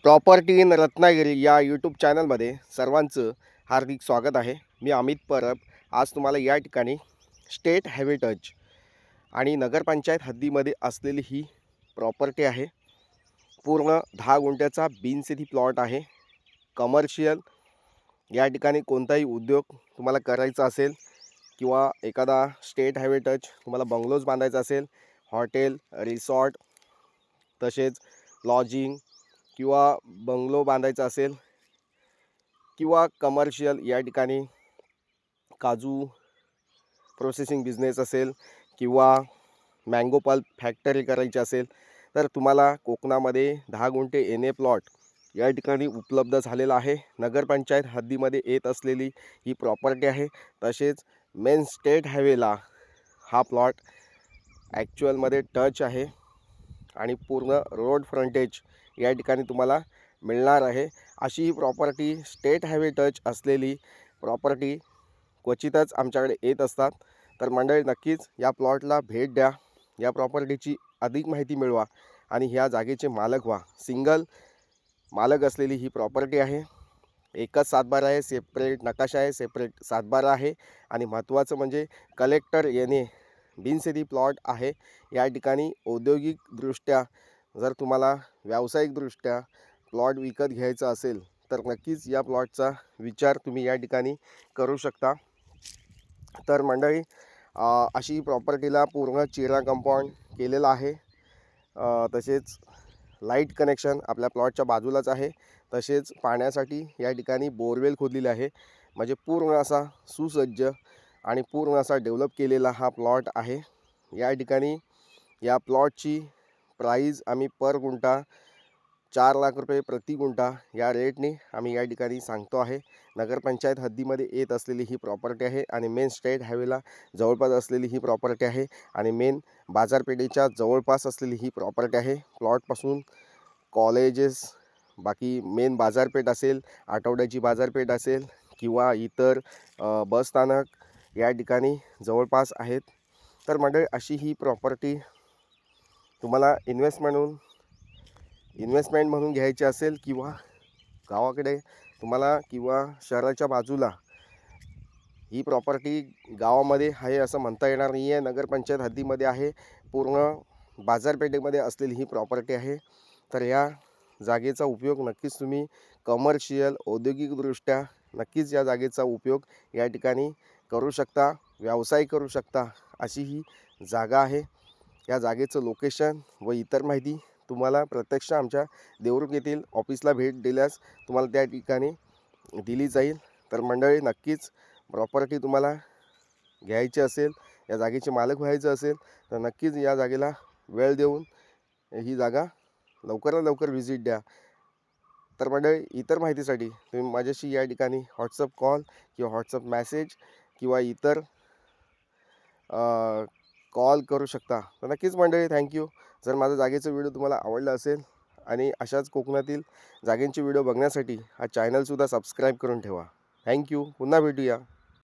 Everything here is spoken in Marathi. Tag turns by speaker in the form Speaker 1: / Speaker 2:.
Speaker 1: प्रॉपर्टी इन रत्नागिरी या यूट्यूब चॅनलमध्ये सर्वांचं हार्दिक स्वागत आहे. मी अमित परब. आज तुम्हाला या ठिकाणी स्टेट हायवे टच आणि नगरपंचायत हद्दीमध्ये असलेली ही प्रॉपर्टी आहे. पूर्ण 10 गुंठ्याचा बिनसिटी प्लॉट आहे. कमर्शियल या ठिकाणी कोणताही उद्योग तुम्हाला करायचा असेल किंवा एखादा स्टेट हायवे टच तुम्हाला बंगलोज बांधायचा असेल, हॉटेल, रिसॉर्ट, तसेच लॉजिंग किंवा बंगलो बांधायचा असेल किंवा कमर्शियल या ठिकाणी काजू प्रोसेसिंग बिझनेस असेल किंवा मँगो पल्प फॅक्टरी करायची असेल तर तुम्हाला कोकणामध्ये 10 गुंठे एन ए प्लॉट या ठिकाणी उपलब्ध झालेला आहे. नगरपंचायत हद्दीमध्ये येत असलेली ही प्रॉपर्टी आहे. तसेच मेन स्टेट हायवेला हा प्लॉट ॲक्च्युअलमध्ये टच आहे आणि पूर्ण रोड फ्रंटेज या ठिकाणी तुम्हाला मिळणार आहे. अशी ही प्रॉपर्टी स्टेट हायवे टच असलेली प्रॉपर्टी क्वचितच आमच्याकडे येत असतात. तर मंडळी, नक्कीच या प्लॉटला भेट द्या, या प्रॉपर्टीची अधिक माहिती मिळवा आणि ह्या जागेचे मालक व्हा. सिंगल मालक असलेली ही प्रॉपर्टी आहे. एकच सातबारा आहे, सेपरेट नकाशा आहे, सेपरेट सातबारा आहे आणि महत्त्वाचं म्हणजे कलेक्टर येणे बिनसिटी प्लॉट आहे. या ठिकाणी औद्योगिकदृष्ट्या जर तुम्हाला व्यावसायिकदृष्ट्या प्लॉट विकत घ्यायचा असेल तर नक्कीच या प्लॉटचा विचार तुम्ही या ठिकाणी करू शकता. तर मंडळी, अशी प्रॉपर्टीला पूर्ण चिरा कंपाऊंड केलेलं आहे. तसेच लाईट कनेक्शन आपल्या प्लॉटच्या बाजूलाच आहे. तसेच पाण्यासाठी या ठिकाणी बोरवेल खोदलेले आहे. म्हणजे पूर्ण असा सुसज्ज आणि पूर्ण असा डेव्हलप केलेला हा प्लॉट आहे. या ठिकाणी या प्लॉटची प्राईज आम्ही पर गुंठा 4 लाख रुपये प्रति गुंठा या रेटने आम्ही या ठिकाणी सांगतो आहे. नगरपंचायत हद्दीमध्ये येत असलेली ही प्रॉपर्टी आहे आणि मेन स्टेट हायवेला जवळपास असलेली ही प्रॉपर्टी आहे आणि मेन बाजारपेठेच्या जवळपास असलेली ही प्रॉपर्टी आहे. प्लॉटपासून कॉलेजेस, बाकी मेन बाजारपेठ असेल, आठवड्याची बाजारपेठ असेल किंवा इतर बसस्थानक या ठिकाणी जवळपास आहेत. तर मंडळी, अशी ही प्रॉपर्टी तुम्हाला इन्व्हेस्टमेंट म्हणून घ्यायची असेल किंवा गावाकडे तुम्हाला किंवा शहराच्या बाजूला ही प्रॉपर्टी गावामध्ये आहे असं म्हणता येणार नाही आहे. नगरपंचायत हद्दीमध्ये आहे, पूर्ण बाजारपेठेमध्ये असलेली ही प्रॉपर्टी आहे. तर या जागेचा उपयोग नक्कीच तुम्ही कमर्शियल औद्योगिकदृष्ट्या नक्कीच या जागेचा उपयोग या ठिकाणी करू शकता, व्यवसाय करू शकता. अशी ही जागा आहे. या जागेचं लोकेशन व इतर माहिती तुम्हाला प्रत्यक्ष आमच्या देवरुख येथील ऑफिसला भेट दिल्यास तुम्हाला त्या ठिकाणी दिली जाईल. तर मंडळी, नक्कीच प्रॉपर्टी तुम्हाला घ्यायची असेल, या जागेचे मालक व्हायचं असेल तर नक्कीच या जागेला वेळ देऊन ही जागा लवकरात लवकर व्हिजिट द्या. तर मंडळी, इतर माहितीसाठी तुम्ही माझ्याशी या ठिकाणी व्हॉट्सअप कॉल किंवा व्हॉट्सअप मॅसेज किंवा इतर कॉल करू शकता. तर नक्कीच मंडळी, थँक्यू. जर माझा जागेचा व्हिडिओ तुम्हाला आवडला असेल आणि अशाच कोकणातील जागेंचे व्हिडिओ बघण्यासाठी हा चॅनलसुद्धा सबस्क्राईब करून ठेवा. थँक्यू. पुन्हा भेटूया.